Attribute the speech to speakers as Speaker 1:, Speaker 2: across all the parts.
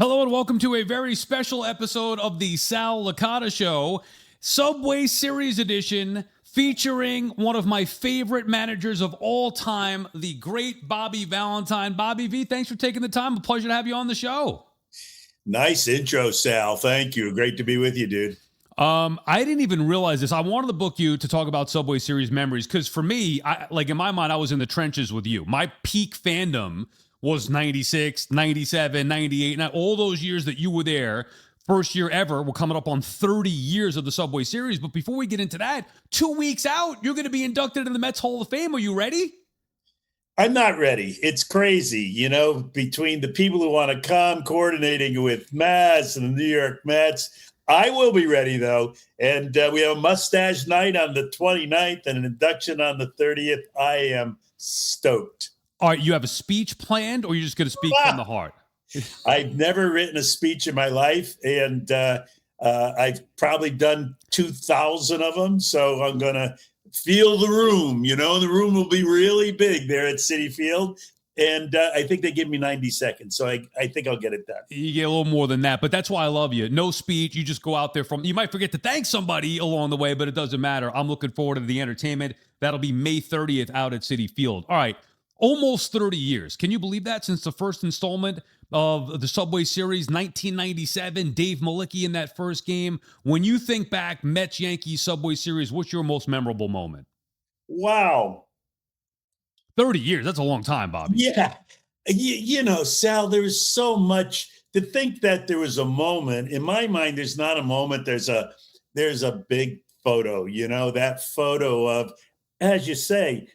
Speaker 1: Hello and welcome to a very special episode of the Sal Licata Show, Subway Series edition, featuring one of my favorite managers of all time, the great Bobby Valentine. Bobby V, thanks for taking the time. A pleasure to have you on the show.
Speaker 2: Nice intro, Sal. Thank you. Great to be with you, dude.
Speaker 1: I didn't even realize this. I wanted to book you to talk about Subway Series memories because for me, in my mind, I was in the trenches with you. My peak fandom was 96, 97, 98. Now, all those years that you were there, first year ever, we're coming up on 30 years of the Subway Series. But before we get into that, 2 weeks out, you're going to be inducted in the Mets Hall of Fame. Are you ready?
Speaker 2: I'm not ready. It's crazy, between the people who want to come, coordinating with Mets and the New York Mets. I will be ready, though. And we have a mustache night on the 29th and an induction on the 30th. I am stoked.
Speaker 1: All right, you have a speech planned, or you're just going to speak from the heart?
Speaker 2: I've never written a speech in my life, and I've probably done 2,000 of them. So I'm going to feel the room. The room will be really big there at Citi Field. And I think they give me 90 seconds. So I think I'll get it done.
Speaker 1: You get a little more than that, but that's why I love you. No speech. You just go out there you might forget to thank somebody along the way, but it doesn't matter. I'm looking forward to the entertainment. That'll be May 30th out at Citi Field. All right. Almost 30 years. Can you believe that? Since the first installment of the Subway Series, 1997, Dave Malicki in that first game. When you think back, Mets, Yankees, Subway Series, what's your most memorable moment?
Speaker 2: Wow.
Speaker 1: 30 years. That's a long time, Bobby.
Speaker 2: Yeah. Sal, there's so much to think that there was a moment. In my mind, there's not a moment. There's a big photo, that photo of, as you say,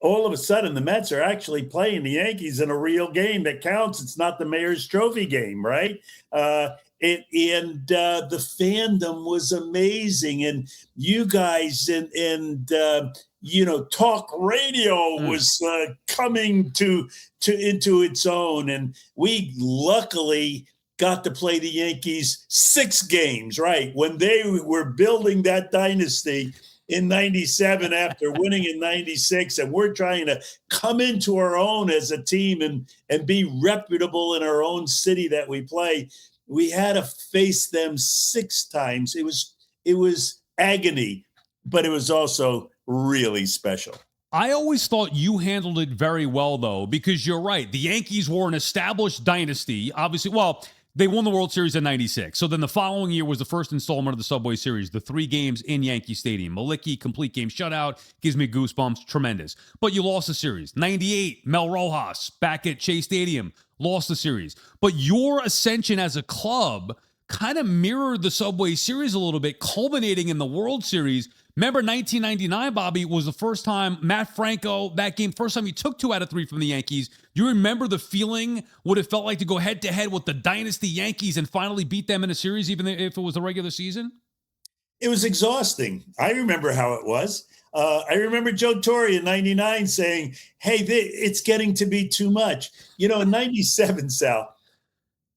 Speaker 2: all of a sudden, the Mets are actually playing the Yankees in a real game that counts. It's not the Mayor's Trophy game, right? The fandom was amazing, and you guys and talk radio was coming into its own, and we luckily got to play the Yankees 6 games, right, when they were building that dynasty in 97 after winning in 96, and we're trying to come into our own as a team and be reputable in our own city that we play. We had to face them 6 times. It was agony, but it was also really special.
Speaker 1: I always thought you handled it very well, though, because you're right. The Yankees were an established dynasty, obviously. Well, they won the World Series in 96. So then the following year was the first installment of the Subway Series, the 3 games in Yankee Stadium. Malicki, complete game shutout, gives me goosebumps, tremendous. But you lost the series. 98, Mel Rojas, back at Chase Stadium, lost the series. But your ascension as a club kind of mirrored the Subway Series a little bit, culminating in the World Series. Remember 1999, Bobby, was the first time Matt Franco, that game, first time you took 2 out of 3 from the Yankees. Do you remember the feeling, what it felt like to go head-to-head with the dynasty Yankees and finally beat them in a series, even if it was the regular season?
Speaker 2: It was exhausting. I remember how it was. I remember Joe Torre in 99 saying, hey, it's getting to be too much. In 97, Sal,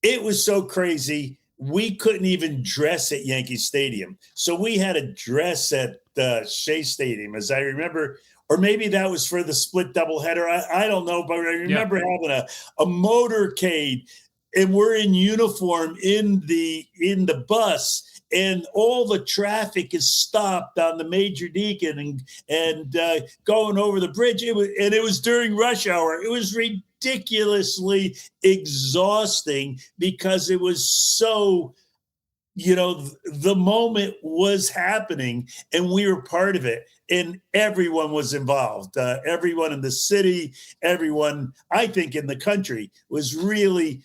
Speaker 2: it was so crazy. We couldn't even dress at Yankee Stadium. So we had a dress at Shea Stadium, as I remember, or maybe that was for the split doubleheader. I don't know, but I remember having a motorcade, and we're in uniform in the bus, and all the traffic is stopped on the Major Deacon and going over the bridge. It was during rush hour. It was ridiculously exhausting because it was so, the moment was happening and we were part of it, and everyone was involved. Everyone in the city, everyone, I think, in the country was really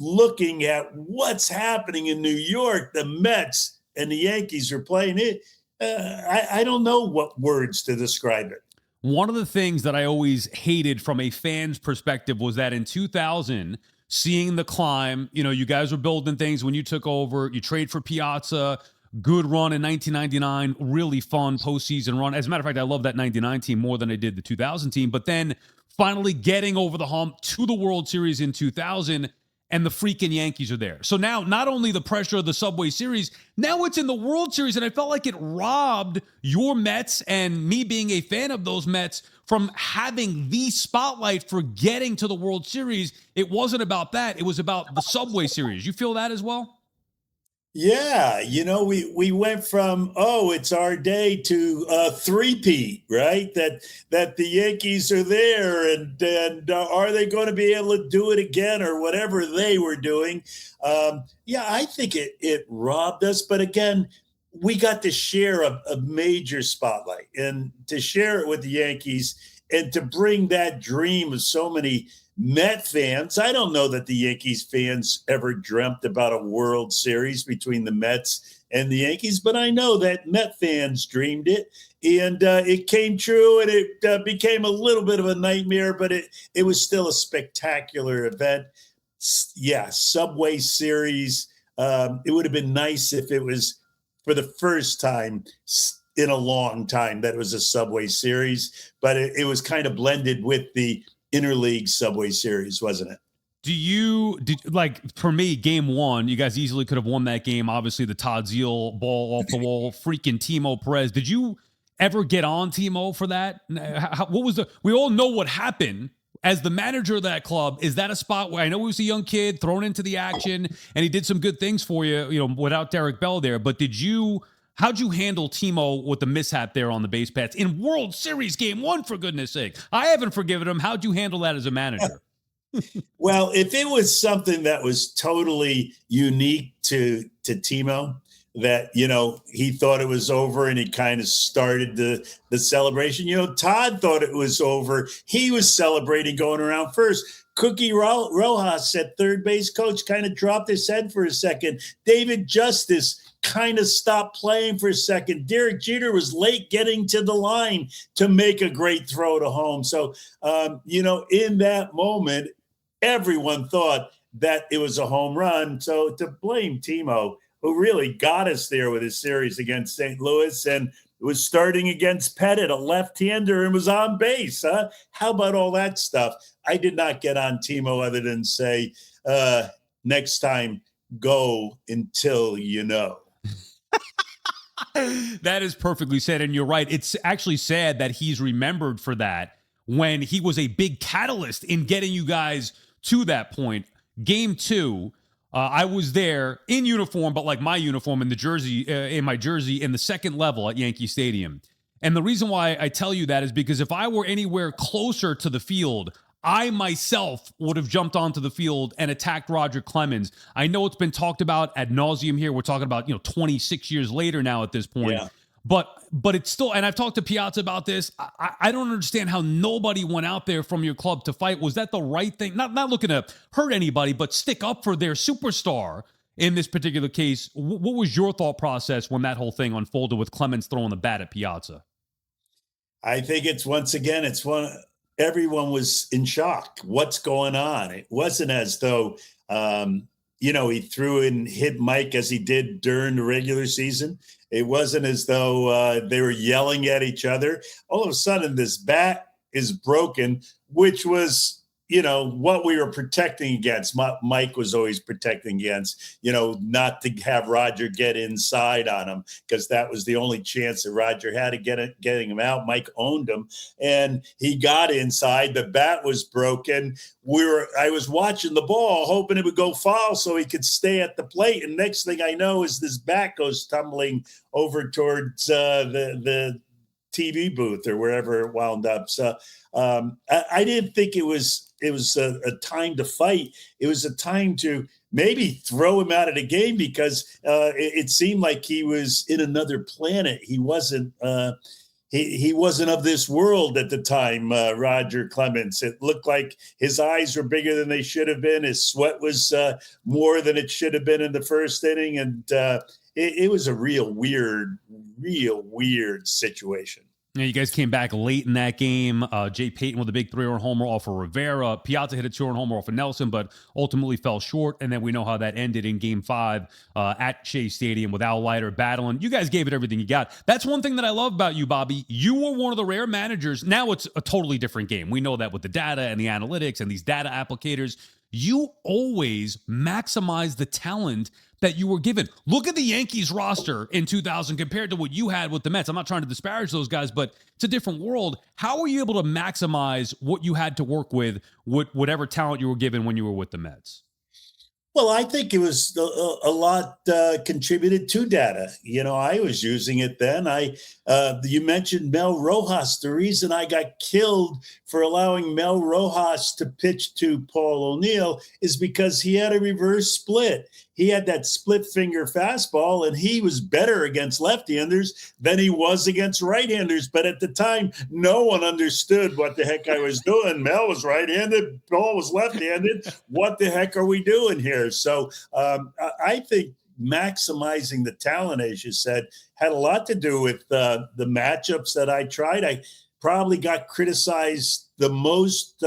Speaker 2: looking at what's happening in New York. The Mets and the Yankees are playing it. I don't know what words to describe it.
Speaker 1: One of the things that I always hated from a fan's perspective was that in 2000, seeing the climb, you guys were building things when you took over. You trade for Piazza, good run in 1999, really fun postseason run. As a matter of fact, I love that 99 team more than I did the 2000 team. But then finally getting over the hump to the World Series in 2000. and the freaking Yankees are there. So now not only the pressure of the Subway Series, now it's in the World Series. And I felt like it robbed your Mets and me being a fan of those Mets from having the spotlight for getting to the World Series. It wasn't about that. It was about the Subway Series. You feel that as well?
Speaker 2: Yeah, we went from it's our day to three-peat, right? That the Yankees are there, and are they going to be able to do it again or whatever they were doing? Yeah, I think it robbed us, but again, we got to share a major spotlight and to share it with the Yankees and to bring that dream of so many Met fans. I don't know that the Yankees fans ever dreamt about a World Series between the Mets and the Yankees, but I know that Met fans dreamed it, and it came true, and it became a little bit of a nightmare, but it was still a spectacular event. Yeah, Subway Series. It would have been nice if it was for the first time in a long time that it was a Subway Series, but it was kind of blended with the interleague Subway Series, wasn't it?
Speaker 1: For me, game one, you guys easily could have won that game. Obviously, the Todd Zeal ball off the wall, freaking Timo Perez. Did you ever get on Timo for that? We all know what happened. As the manager of that club, is that a spot where I know he was a young kid thrown into the action and he did some good things for you, without Derek Bell there, but how'd you handle Timo with the mishap there on the base paths in World Series game one, for goodness sake? I haven't forgiven him. How'd you handle that as a manager?
Speaker 2: Well, if it was something that was totally unique to Timo, that, he thought it was over and he kind of started the celebration. Todd thought it was over. He was celebrating going around first. Cookie Rojas at third base coach kind of dropped his head for a second. David Justice kind of stopped playing for a second. Derek Jeter was late getting to the line to make a great throw to home. So, in that moment, everyone thought that it was a home run. So to blame Timo, who really got us there with his series against St. Louis and was starting against Pettit, a left-hander, and was on base. Huh? How about all that stuff? I did not get on Timo other than say, next time, go until you know.
Speaker 1: That is perfectly said, and you're right. It's actually sad that he's remembered for that when he was a big catalyst in getting you guys to that point. Game two, I was there in uniform, but like my uniform in my jersey in the second level at Yankee Stadium. And the reason why I tell you that is because if I were anywhere closer to the field, I myself would have jumped onto the field and attacked Rodger Clemens. I know it's been talked about ad nauseum here. We're talking about 26 years later now at this point. Yeah. But it's still, and I've talked to Piazza about this. I don't understand how nobody went out there from your club to fight. Was that the right thing? Not looking to hurt anybody, but stick up for their superstar in this particular case. What was your thought process when that whole thing unfolded with Clemens throwing the bat at Piazza?
Speaker 2: I think everyone was in shock. What's going on? It wasn't as though, he threw and hit Mike as he did during the regular season. It wasn't as though they were yelling at each other. All of a sudden, this bat is broken, which was, what we were protecting against. Mike was always protecting against, not to have Rodger get inside on him, because that was the only chance that Rodger had of getting him out. Mike owned him, and he got inside. The bat was broken. I was watching the ball, hoping it would go foul so he could stay at the plate. And next thing I know is this bat goes tumbling over towards the TV booth or wherever it wound up. So I didn't think it was a time to fight. It was a time to maybe throw him out of the game, because it seemed like he was in another planet. He wasn't he wasn't of this world at the time, Rodger Clemens. It looked like his eyes were bigger than they should have been. His sweat was more than it should have been in the first inning. And it was a real weird situation.
Speaker 1: Yeah, you guys came back late in that game. Jay Payton with a big 3-run homer off of Rivera. Piazza hit a 2-run homer off of Nelson, but ultimately fell short. And then we know how that ended in Game 5 at Shea Stadium with Al Leiter battling. You guys gave it everything you got. That's one thing that I love about you, Bobby. You were one of the rare managers. Now it's a totally different game. We know that with the data and the analytics and these data applicators. you always maximize the talent that you were given. Look at the Yankees roster in 2000 compared to what you had with the Mets. I'm not trying to disparage those guys, but it's a different world. How were you able to maximize what you had to work with whatever talent you were given when you were with the Mets?
Speaker 2: Well, I think it was a lot contributed to data. I was using it then. You mentioned Mel Rojas. The reason I got killed for allowing Mel Rojas to pitch to Paul O'Neill is because he had a reverse split. He had that split finger fastball, and he was better against left-handers than he was against right-handers. But at the time, no one understood what the heck I was doing. Mel was right-handed, Paul was left-handed. What the heck are we doing here? So I think maximizing the talent, as you said, had a lot to do with the matchups that I tried. I probably got criticized the most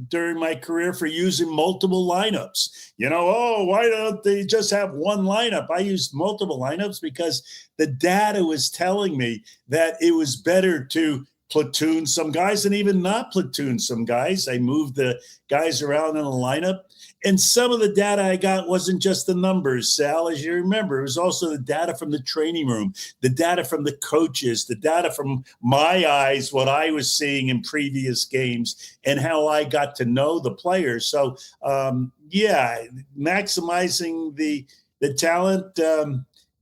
Speaker 2: during my career for using multiple lineups. Why don't they just have one lineup? I used multiple lineups because the data was telling me that it was better to platoon some guys and even not platoon some guys. I moved the guys around in a lineup. And some of the data I got wasn't just the numbers, Sal, as you remember. It was also the data from the training room, the data from the coaches, the data from my eyes, what I was seeing in previous games, and how I got to know the players. So, maximizing the talent.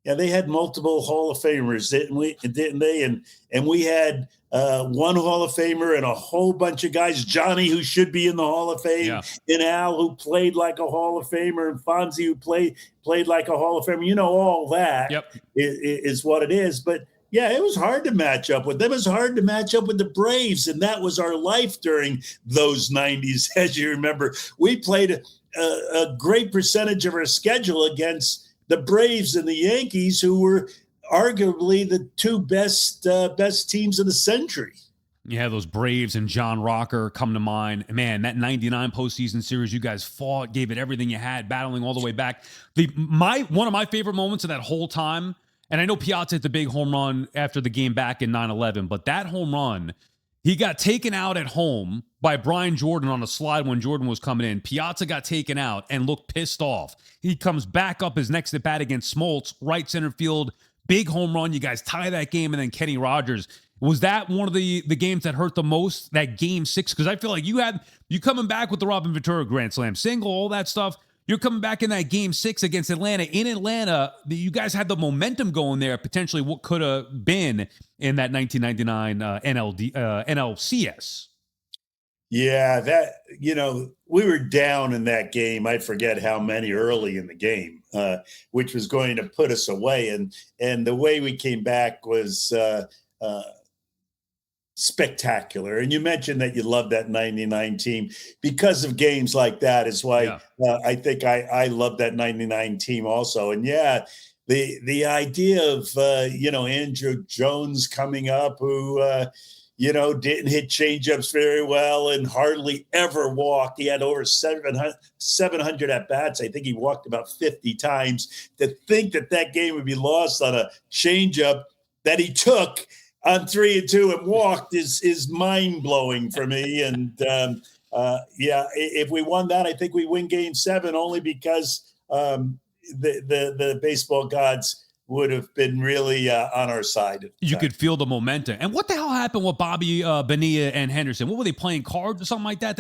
Speaker 2: They had multiple Hall of Famers, didn't they? And we had one Hall of Famer and a whole bunch of guys. Johnny, who should be in the Hall of Fame, and Al, who played like a Hall of Famer, and Fonzie, who played like a Hall of Famer. All that is what it is. But yeah, it was hard to match up with them. It was hard to match up with the Braves, and that was our life during those 90s. As you remember, we played a great percentage of our schedule against the Braves and the Yankees, who were arguably the two best teams of the century.
Speaker 1: Yeah, those Braves and John Rocker come to mind. Man, that 99 postseason series, you guys fought, gave it everything you had, battling all the way back. One of my favorite moments of that whole time, and I know Piazza hit the big home run after the game back in 9/11, but that home run, he got taken out at home by Brian Jordan on a slide when Jordan was coming in. Piazza got taken out and looked pissed off. He comes back up his next at bat against Smoltz, right center field, big home run. You guys tie that game, and then Kenny Rogers. Was that one of the games that hurt the most, that game 6? Because I feel like you coming back with the Robin Ventura Grand Slam single, all that stuff. You're coming back in that game 6 against Atlanta. In Atlanta, you guys had the momentum going there, potentially what could have been in that 1999 NLCS.
Speaker 2: Yeah, we were down in that game. I forget how many early in the game, which was going to put us away. And the way we came back was spectacular. And you mentioned that you love that 99 team because of games like that is why I think I love that 99 team also. And the idea of, Andrew Jones coming up who, didn't hit changeups very well and hardly ever walked. He had over 700 at-bats. I think he walked about 50 times. To think that game would be lost on a changeup that he took on 3-2 and walked is mind-blowing for me. And, if we won that, I think we win Game 7 only because the baseball gods would have been really on our side.
Speaker 1: You could feel the momentum. And what the hell happened with Bobby Bonilla and Henderson? What were they, playing cards or something like that?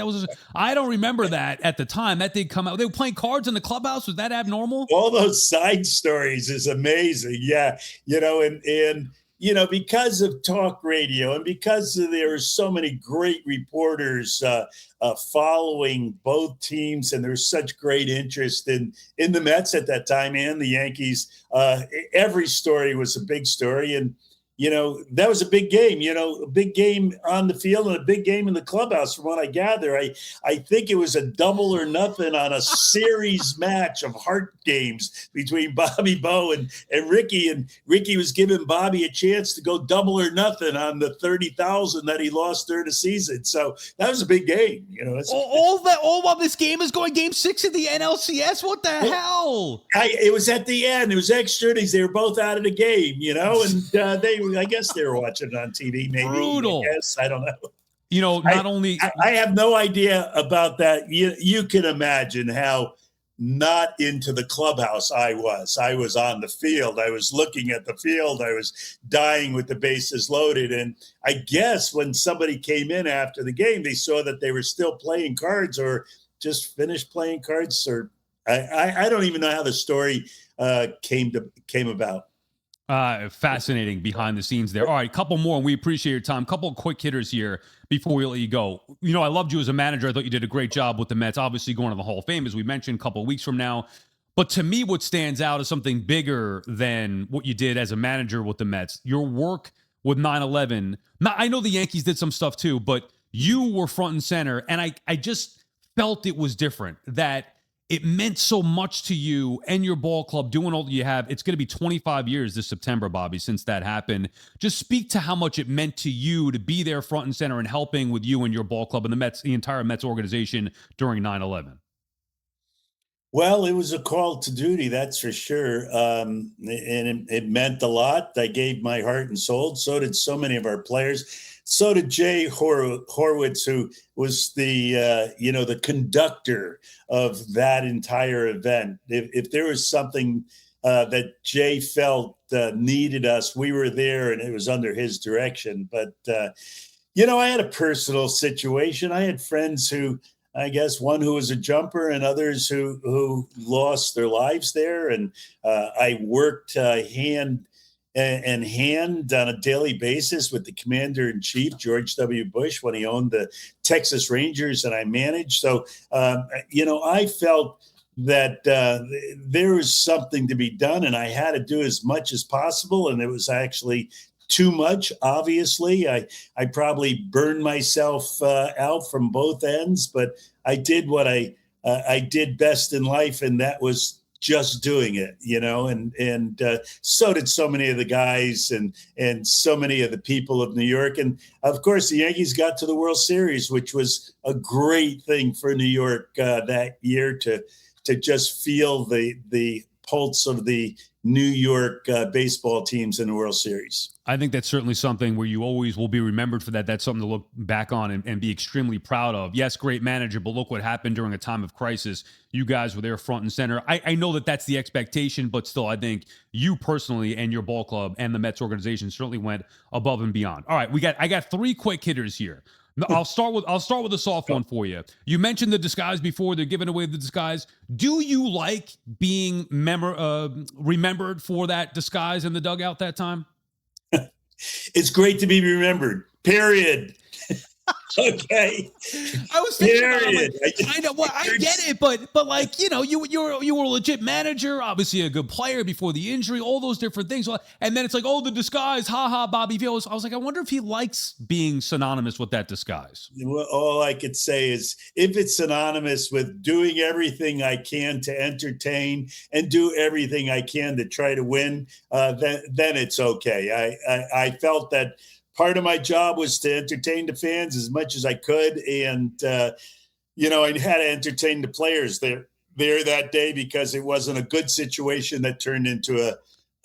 Speaker 1: I don't remember that at the time. That did come out. They were playing cards in the clubhouse. Was that abnormal?
Speaker 2: All those side stories is amazing. Yeah. Because of talk radio and because there are so many great reporters following both teams, and there's such great interest in the Mets at that time and the Yankees, every story was a big story. And, that was a big game, a big game on the field and a big game in the clubhouse from what I gather. I think it was a double or nothing on a series match of heart games between Bobby Bo and Ricky. And Ricky was giving Bobby a chance to go double or nothing on the 30,000 that he lost during the season. So that was a big game.
Speaker 1: All while this game is going, Game 6 of the NLCS. What the hell?
Speaker 2: It was at the end. It was extra innings. They were both out of the game, and I guess they were watching it on TV. Maybe.
Speaker 1: Brutal.
Speaker 2: I don't know.
Speaker 1: not only
Speaker 2: I have no idea about that. You can imagine how not into the clubhouse I was. I was on the field. I was looking at the field. I was dying with the bases loaded. And I guess when somebody came in after the game, they saw that they were still playing cards or just finished playing cards. Or I don't even know how the story came about.
Speaker 1: Fascinating behind the scenes there. All right, couple more, and we appreciate your time. Couple of quick hitters here before we let you go. I loved you as a manager. I thought you did a great job with the Mets, obviously going to the Hall of Fame, as we mentioned, a couple of weeks from now. But to me, what stands out is something bigger than what you did as a manager with the Mets. Your work with 9/11. I know the Yankees did some stuff too, but you were front and center, and I just felt it was different, that it meant so much to you and your ball club doing all that you have. It's going to be 25 years this September, Bobby, since that happened. Just speak to how much it meant to you to be there front and center and helping with you and your ball club and the entire Mets organization during 9/11.
Speaker 2: Well, it was a call to duty, that's for sure. And it meant a lot. I gave my heart and soul. So did so many of our players. So did Jay Horwitz, who was the conductor of that entire event. If there was something that Jay felt needed us, we were there, and it was under his direction. But, I had a personal situation. I had friends who, I guess, one who was a jumper and others who lost their lives there. And I worked hand in hand on a daily basis with the commander-in-chief, George W. Bush, when he owned the Texas Rangers and I managed. So, I felt that there was something to be done, and I had to do as much as possible. And it was actually too much. Obviously, I probably burned myself out from both ends, but I did what I did best in life, and that was just doing it, and so did so many of the guys and so many of the people of New York. And of course, the Yankees got to the World Series, which was a great thing for New York that year to just feel the pulse of the New York baseball teams in the World Series.
Speaker 1: I think that's certainly something where you always will be remembered for that. That's something to look back on and be extremely proud of. Yes, great manager, but look what happened during a time of crisis. You guys were there front and center. I know that that's the expectation, but still, I think you personally and your ball club and the Mets organization certainly went above and beyond. All right, I got three quick hitters here. I'll start with a soft one for you. You mentioned the disguise before. They're giving away the disguise. Do you like being remembered for that disguise in the dugout that time?
Speaker 2: It's great to be remembered. Period. Okay.
Speaker 1: I was thinking I know. Well, I get it, but you were a legit manager, obviously a good player before the injury, all those different things, and then it's like, oh, the disguise, haha, Bobby V. I was like, I wonder if he likes being synonymous with that disguise.
Speaker 2: Well, all I could say is, if it's synonymous with doing everything I can to entertain and do everything I can to try to win, then it's okay. I felt that part of my job was to entertain the fans as much as I could. And, I had to entertain the players there that day, because it wasn't a good situation that turned into an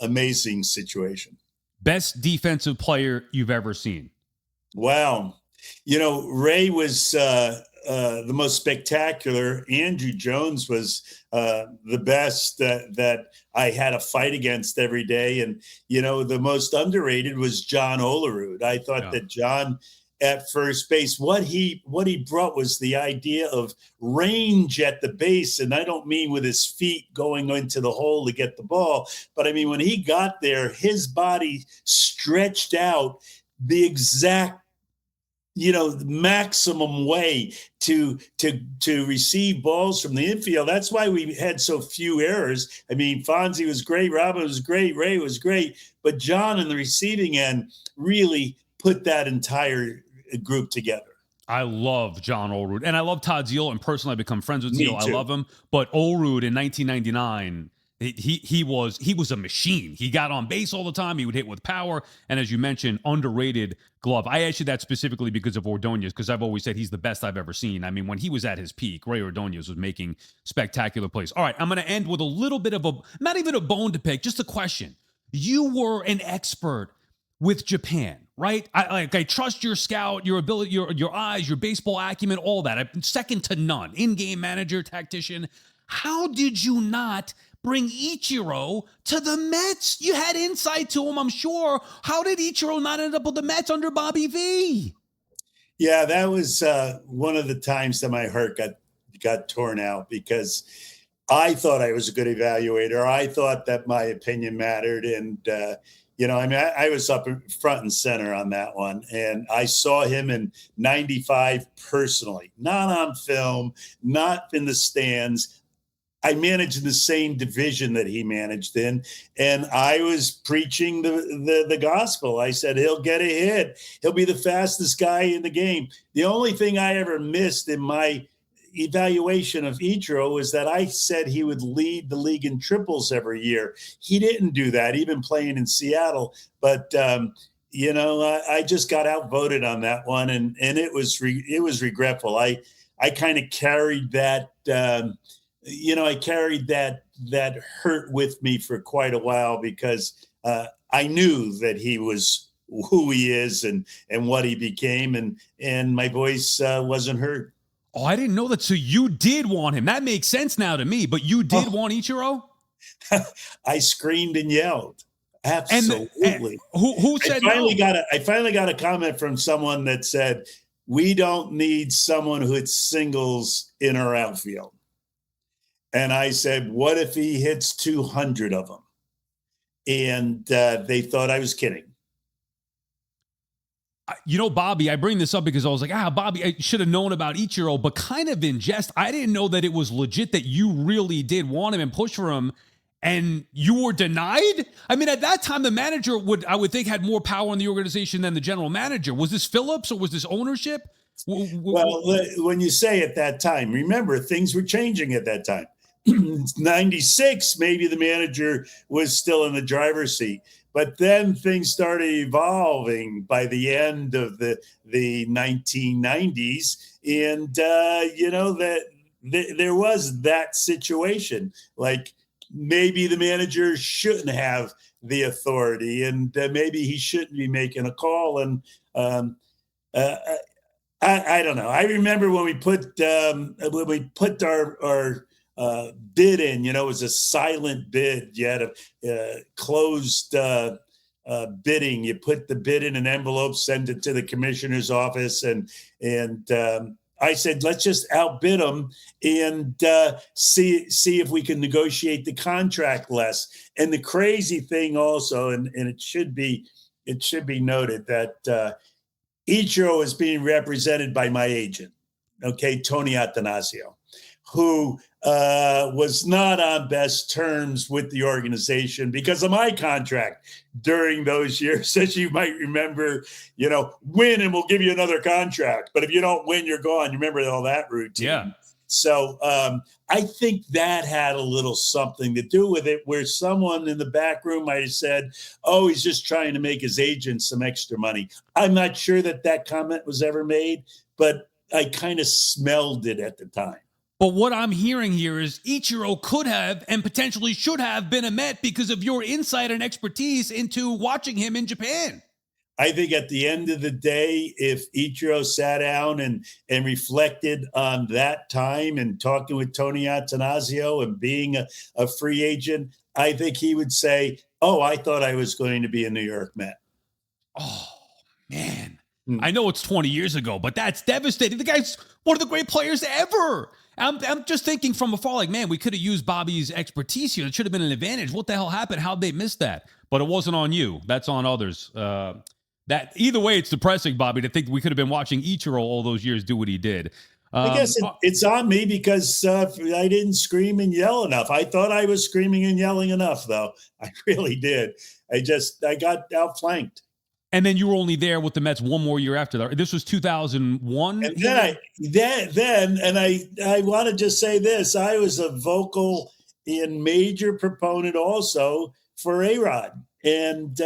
Speaker 2: amazing situation.
Speaker 1: Best defensive player you've ever seen?
Speaker 2: Wow. Ray was the most spectacular. Andrew Jones was the best that I had a fight against every day. And, the most underrated was John Olerud. I thought that John at first base, what he brought was the idea of range at the base. And I don't mean with his feet going into the hole to get the ball, but I mean, when he got there, his body stretched out the exact maximum way to receive balls from the infield. That's why we had so few errors. I mean, Fonzie was great, Robin was great, Ray was great, but John in the receiving end really put that entire group together.
Speaker 1: I love John Olerud, and I love Todd Zeile, and personally I've become friends with Zeile. I love him, but Olerud in 1999, he was a machine. He got on base all the time. He would hit with power. And as you mentioned, underrated glove. I asked you that specifically because of Ordonez, because I've always said he's the best I've ever seen. I mean, when he was at his peak, Ray Ordonez was making spectacular plays. All right, I'm going to end with a little bit of not even a bone to pick, just a question. You were an expert with Japan, right? I trust your scout, your ability, your eyes, your baseball acumen, all that. I'm second to none. In-game manager, tactician. How did you not bring Ichiro to the Mets? You had insight to him, I'm sure. How did Ichiro not end up with the Mets under Bobby V?
Speaker 2: Yeah, that was one of the times that my heart got torn out because I thought I was a good evaluator. I thought that my opinion mattered. And, I was up front and center on that one. And I saw him in 95 personally, not on film, not in the stands. I managed in the same division that he managed in, and I was preaching the gospel. I said, he'll get a hit. He'll be the fastest guy in the game. The only thing I ever missed in my evaluation of Ichiro was that I said he would lead the league in triples every year. He didn't do that, even playing in Seattle. But, I just got outvoted on that one, and it was regretful. I kind of carried that I carried that hurt with me for quite a while because I knew that he was who he is and what he became, and my voice wasn't heard.
Speaker 1: Oh, I didn't know that. So you did want him. That makes sense now to me. But you did want Ichiro?
Speaker 2: I screamed and yelled. Absolutely.
Speaker 1: And who said
Speaker 2: I finally got a comment from someone that said, "We don't need someone who hits singles in our outfield." And I said, what if he hits 200 of them? And they thought I was kidding.
Speaker 1: Bobby, I bring this up because I was like, Bobby, I should have known about Ichiro, but kind of in jest, I didn't know that it was legit that you really did want him and push for him, and you were denied? I mean, at that time, the manager I would think had more power in the organization than the general manager. Was this Phillips or was this ownership?
Speaker 2: Well, when you say at that time, remember, things were changing at that time. 96, maybe the manager was still in the driver's seat, but then things started evolving by the end of the 1990s, and that there was that situation. Like maybe the manager shouldn't have the authority, and maybe he shouldn't be making a call. And I don't know. I remember when we put our bid in, it was a silent bid. You had a closed bidding. You put the bid in an envelope, send it to the commissioner's office. And I said, let's just outbid them and see if we can negotiate the contract less. And the crazy thing also, and it should be noted that Ichiro is being represented by my agent, Tony Attanasio, who was not on best terms with the organization because of my contract during those years. As you might remember, win and we'll give you another contract. But if you don't win, you're gone. You remember all that routine.
Speaker 1: Yeah.
Speaker 2: So I think that had a little something to do with it, where someone in the back room might have said, oh, he's just trying to make his agent some extra money. I'm not sure that comment was ever made, but I kind of smelled it at the time.
Speaker 1: But what I'm hearing here is Ichiro could have and potentially should have been a Met because of your insight and expertise into watching him in Japan.
Speaker 2: I think at the end of the day, if Ichiro sat down and reflected on that time and talking with Tony Attanasio and being a free agent, I think he would say, oh, I thought I was going to be a New York Met.
Speaker 1: Oh, man. I know it's 20 years ago, but that's devastating. The guy's one of the great players ever. I'm just thinking from afar, like, man, we could have used Bobby's expertise here. It should have been an advantage. What the hell happened? How'd they miss that? But it wasn't on you. That's on others. That either way, it's depressing, Bobby, to think we could have been watching Ichiro all those years do what he did.
Speaker 2: I guess it's on me because I didn't scream and yell enough. I thought I was screaming and yelling enough, though. I really did. I got outflanked.
Speaker 1: And then you were only there with the Mets one more year after that. This was 2001.
Speaker 2: And then I want to just say this: I was a vocal and major proponent also for A-Rod And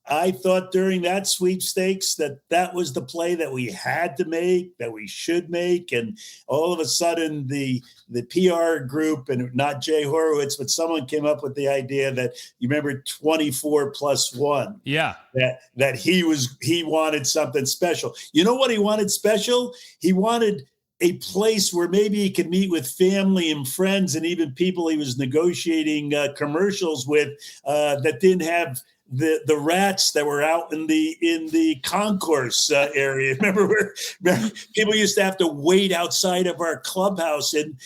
Speaker 2: I thought during that sweepstakes that was the play that we had to make, that we should make. And all of a sudden, the PR group, and not Jay Horowitz, but someone came up with the idea that, you remember 24+1.
Speaker 1: Yeah.
Speaker 2: That he wanted something special. You know what he wanted special? He wanted a place where maybe he could meet with family and friends and even people he was negotiating commercials with that didn't have the rats that were out in the concourse area. Remember people used to have to wait outside of our clubhouse in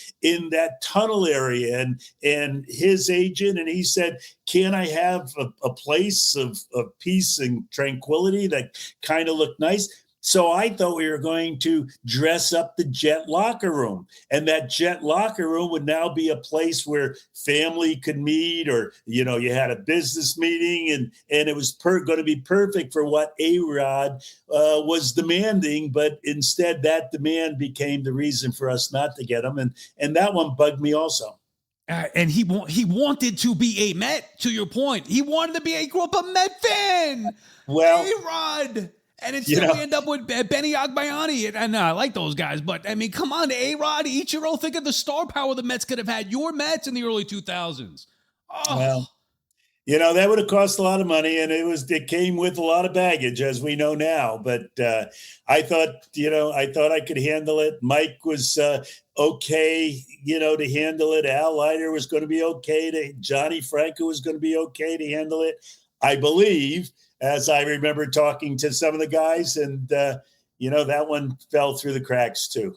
Speaker 2: that tunnel area, and his agent, and he said, can I have a place of peace and tranquility that kind of looked nice? So I thought we were going to dress up the Jet locker room, and that Jet locker room would now be a place where family could meet, or, you had a business meeting, and it was going to be perfect for what A-Rod was demanding. But instead, that demand became the reason for us not to get him. And that one bugged me also.
Speaker 1: And he wanted to be a Met, to your point. He wanted to be he grew up a Met fan.
Speaker 2: Well,
Speaker 1: A-Rod. And instead we end up with Benny Agbayani. And I like those guys. But, I mean, come on, A-Rod, Ichiro. Think of the star power the Mets could have had. Your Mets in the early 2000s. Oh.
Speaker 2: Well, that would have cost a lot of money. And it came with a lot of baggage, as we know now. But I thought I could handle it. Mike was okay, to handle it. Al Leiter was going to be okay. Johnny Franco was going to be okay to handle it, I believe, as I remember talking to some of the guys, and, that one fell through the cracks too.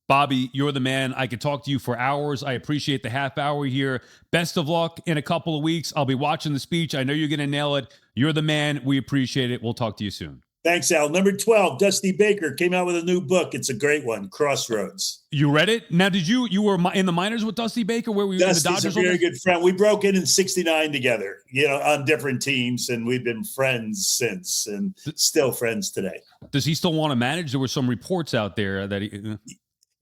Speaker 1: Bobby, you're the man. I could talk to you for hours. I appreciate the half hour here. Best of luck in a couple of weeks. I'll be watching the speech. I know you're going to nail it. You're the man. We appreciate it. We'll talk to you soon.
Speaker 2: Thanks, Al. Number 12, Dusty Baker came out with a new book. It's a great one, Crossroads.
Speaker 1: You read it? Now, you were in the minors with Dusty Baker? Where were you?
Speaker 2: Dusty's
Speaker 1: the Dodgers?
Speaker 2: A very good friend. We broke in '69 together, on different teams, and we've been friends since, and still friends today.
Speaker 1: Does he still want to manage? There were some reports out there that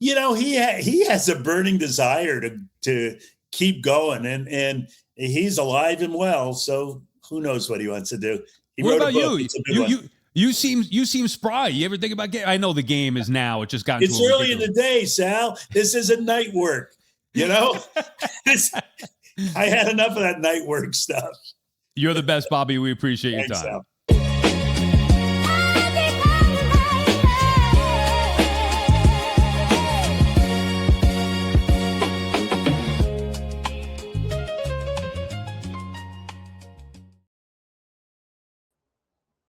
Speaker 2: he has a burning desire to keep going, and he's alive and well. So who knows what he wants to do?
Speaker 1: What about you? You seem spry. You ever think about game? I know the game is now. It just got.
Speaker 2: It's early in the day, Sal. This isn't night work. I had enough of that night work stuff.
Speaker 1: You're the best, Bobby. We appreciate your time.
Speaker 2: Sal.